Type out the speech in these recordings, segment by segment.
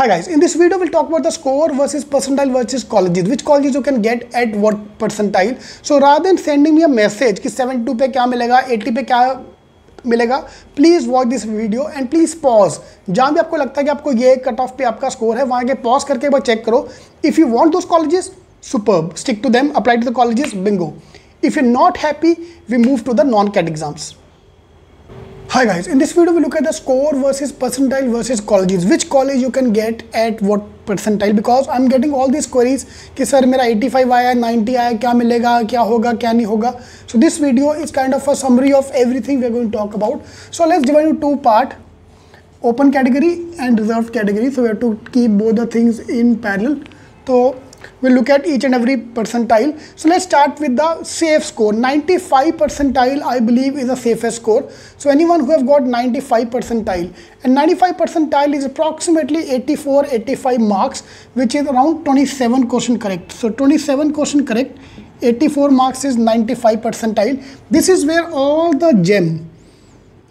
Hi guys, in this video we'll talk about the score versus percentile versus colleges. Which colleges you can get at what percentile. So rather than sending me a message कि 72 पे क्या मिलेगा, 80 पे क्या मिलेगा, please watch this video and please pause. जहाँ भी आपको लगता है कि आपको ये कट ऑफ पे आपका स्कोर है, वहाँ के पॉज करके एक बार चेक करो. If you want those colleges, superb, stick to them, apply to the colleges, bingo. If you're not happy, we move to the non-CAT exams. Hi guys, in this video we look at the score versus percentile versus colleges. Which college you can get at what percentile? Because I'm getting all these queries कि sir मेरा 85 आया, 90 आया, क्या मिलेगा, क्या होगा, क्या नहीं होगा. So this video is kind of a summary of everything we're going to talk about. So let's divide into two parts: open category and reserved category. So we have to keep both the things in parallel. So we'll look at each and every percentile. So let's start with the safe score. 95 percentile I believe is the safest score. So anyone who have got 95 percentile, and 95 percentile is approximately 84-85 marks, which is around 27 question correct. So 27 question correct, 84 marks is 95 percentile. This is where all the gem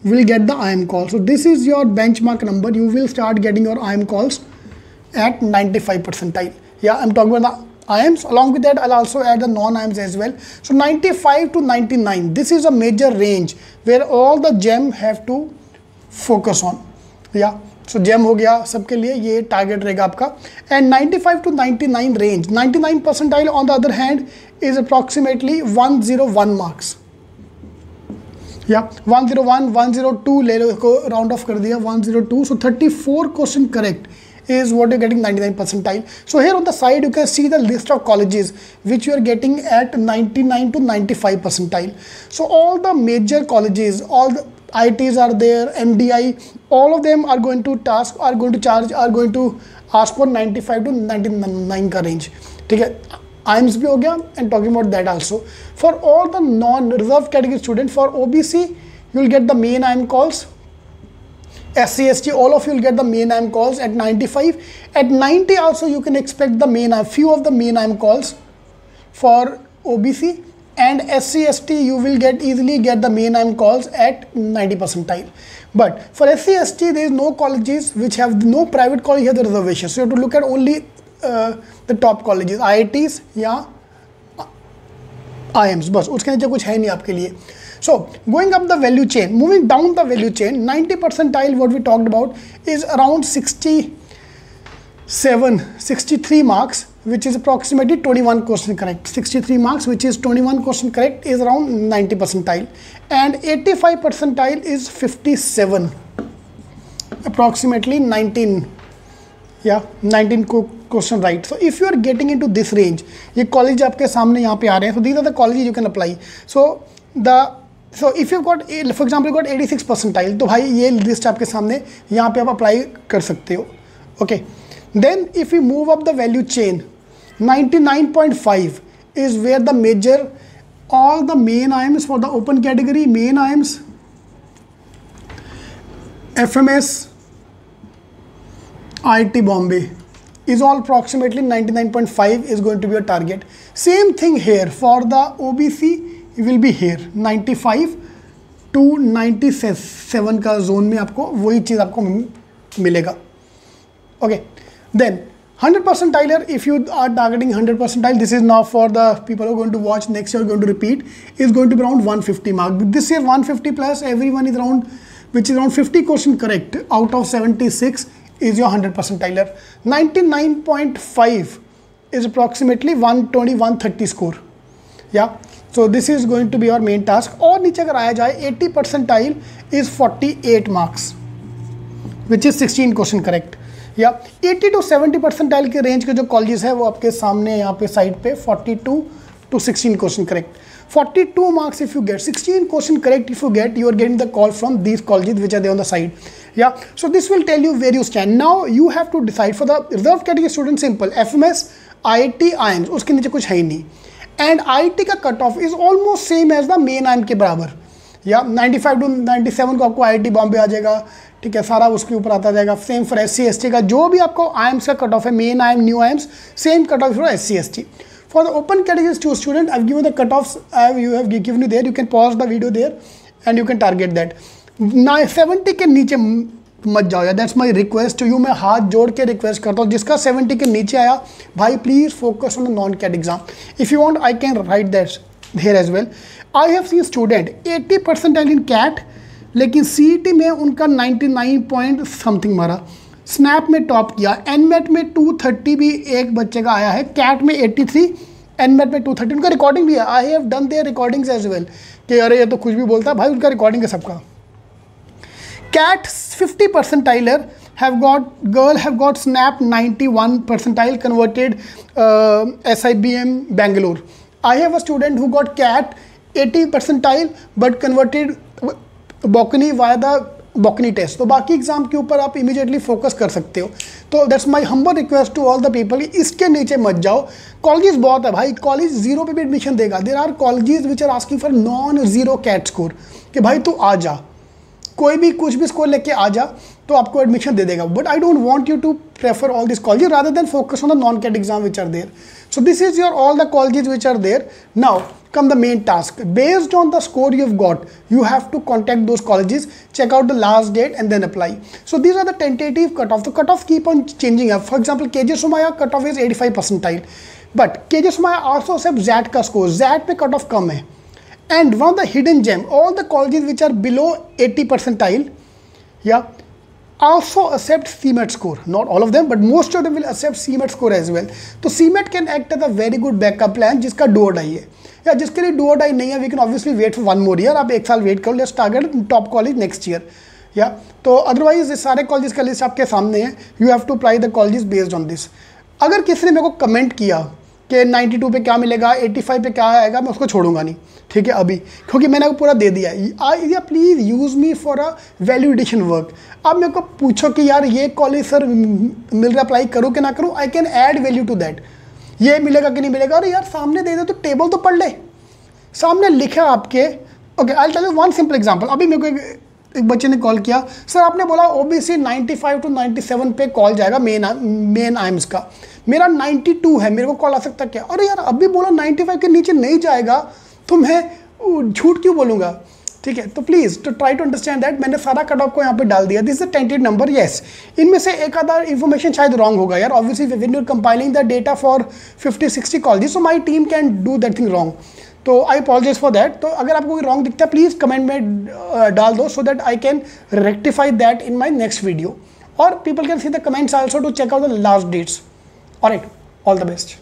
will get the IIM call. So this is your benchmark number. You will start getting your IIM calls at 95 percentile. Yeah, I'm talking about the IIMs. Along with that, I'll also add the non-IIMs as well. So 95 to 99, this is a major range where all the gem have to focus on. Yeah, so gem हो गया सबके लिए, ये target रहेगा आपका. And 95 to 99 range, 99 percentile on the other hand is approximately 101 marks. Yeah, 101, 102 ले लो, को round off कर दिया, 102. So 34 question correct is what you're getting 99 percentile. So here on the side you can see the list of colleges which you are getting at 99 to 95 percentile. So all the major colleges, all the IITs are there, MDI, all of them are going to ask for 95 to 99 का range. ठीक है, IIMs भी हो गया, and talking about that also. For all the non-reserved category students, for OBC you will get the main IIM calls. SC, ST, all of you will get the main IIM calls at 95. At 90 also you can expect the main IIM, few of the main IIM calls for OBC, and SC, ST you will easily get the main IIM calls at 90 percentile. But for SC, ST there is no colleges which have, no private college have the reservation. So you have to look at only the top colleges, IITs या IIMs, बस उसके नीचे कुछ है नहीं आपके लिए. So going up the value chain, moving down the value chain, 90 percentile what we talked about is around 63 marks, which is approximately 21 question correct. 63 marks, which is 21 question correct, is around 90 percentile. And 85 percentile is 57, approximately 19. Yeah, 19 question right. So if you are getting into this range, ये college आपके सामने यहाँ पे आ रहे हैं. So these are the colleges you can apply. So if you've got, for example, you got 86 percentile, तो भाई ये list आपके सामने, यहाँ पे आप apply कर सकते हो. Okay. Then if you move up the value chain, 99.5 is where the major, all the main IIMs for the open category, main IIMs, FMS, IIT Bombay is all approximately 99.5 is going to be a target. Same thing here for the OBC. will be here 95 to 97 का zone में आपको वही चीज़ आपको मिलेगा. Okay, then 100 percentiler, if you are targeting 100 percentile, this is now for the people who are going to watch next year, going to repeat, is going to be around 150 mark. This year 150 plus, everyone is around, which is around 50 question correct out of 76 is your 100 percentiler. 99.5 is approximately 120-130 score. Yeah. So this is going to be your main task. और नीचे अगर आया जाए 80 percentile is 48 marks, which is 16 question correct. या 80 to 70 percentile के range के जो colleges है वो आपके सामने यहाँ पे साइड पे 42 to 16 question correct. 42 marks if you get, 16 question correct if you get, you are getting the call from these colleges which are there on the side. Yeah. So this will tell you where you stand. Now you have to decide. For the reserved category student, simple, FMS, IIT, IIMs, उसके नीचे कुछ है ही नहीं. And IIT का cut off is almost same as the main IIM के बराबर. या 95 to 97 को आपको IIT बॉम्बे आ जाएगा. ठीक है, सारा उसके ऊपर आता जाएगा. सेम फॉर SC ST का जो भी आपको IIMs का कट ऑफ है, main IIM, new IIMs, same cut off for SC ST. For the open category student, I have given the cut offs, you have given you there, you can pause the video there and you can target that. 70 के नीचे मत जाओ यार, that's my request to you. मैं हाथ जोड़ के request करता हूँ, जिसका 70 के नीचे आया भाई please focus on the non CAT exam. If you want I can write that here as well. I have seen student 80 percentile in CAT, लेकिन CET में उनका 99 पॉइंट समथिंग मारा, स्नैप में टॉप किया, एनमेट में 230 भी एक बच्चे का आया है, कैट में 83, एनमेट में 230, उनका रिकॉर्डिंग भी है। I have done their recordings as well कि अरे ये तो कुछ भी बोलता है भाई, उनका रिकॉर्डिंग है सबका। CAT 50 percentiler girl have got snap 91 percentile converted SIBM Bangalore. I have a student who got CAT 80 percentile but converted Bokni via the Bokni test. तो बाकी एग्जाम के ऊपर आप इमीडिएटली फोकस कर सकते हो। तो that's my humble request to all the people, इसके नीचे मत जाओ। कॉलेजेस बहुत है भाई, कॉलेज 0 पे भी एडमिशन देगा। There are colleges which are asking for non zero CAT score कि भाई तू आ जा, कोई भी कुछ भी स्कोर लेके आ जा तो आपको एडमिशन दे देगा। But I don't want you to prefer all this colleges rather than focus on the non CAT exam which are there. So this is your all the colleges which are there. Now come the main task. Based on the score you've got, you have to contact those colleges, check out the last date and then apply. So these are the tentative cutoff. The cutoff keep on changing up. For example, KJ Somaiya cutoff is 85 percentile, but KJ Somaiya also accepts ZAT का score. ZAT पे cutoff कम है. And one of the hidden gem, all the colleges which are below 80 percentile, yeah, also accept CMAT score. Not all of them, but most of them will accept CMAT score as well. तो CMAT can act as a very good backup plan जिसका do or die है, या जिसके लिए do or die नहीं है, we can obviously wait for 1 more year. आप 1 साल वेट करो, let's target top college next year. या तो अदरवाइज सारे कॉलेज का लिस्ट आपके सामने है, you have to apply the colleges based on this. अगर किसी ने मेरे को कमेंट किया कि 92 पे क्या मिलेगा, 85 पे क्या आएगा, मैं उसको छोड़ूंगा नहीं, ठीक है अभी, क्योंकि मैंने आपको पूरा दे दिया है। Please use me for a value addition work. अब मेरे को पूछो कि यार ये कॉलेज सर मिल रहा, अप्लाई करूँ कि ना करूँ, I can add value to that. ये मिलेगा कि नहीं मिलेगा, अरे यार सामने दे दे तो टेबल तो पढ़ ले, सामने लिखा आपके। Okay, I tell you one simple example. अभी मेरे को एक बच्चे ने कॉल किया, सर आपने बोला OBC 95 to 97 पे कॉल जाएगा मेन आइम्स का, मेरा 92 है, मेरे को कॉल आ सकता क्या? अरे यार अभी बोला 95 के नीचे नहीं जाएगा तो मैं झूठ क्यों बोलूँगा, ठीक है। तो please to try to understand that. मैंने सारा कट ऑफ को यहाँ पे डाल दिया, this is the tented number. Yes, इनमें से एक आधा इन्फॉर्मेशन शायद रॉन्ग होगा यार, obviously when you are compiling the data for 50-60 colleges, so my team can do that thing wrong, तो आई अपॉलजाइज फॉर दैट। तो अगर आपको कोई रॉन्ग दिखता है प्लीज़ कमेंट में डाल दो, so that I can rectify that in my next video, और people can see the comments also to check out the last dates. Alright, all the best.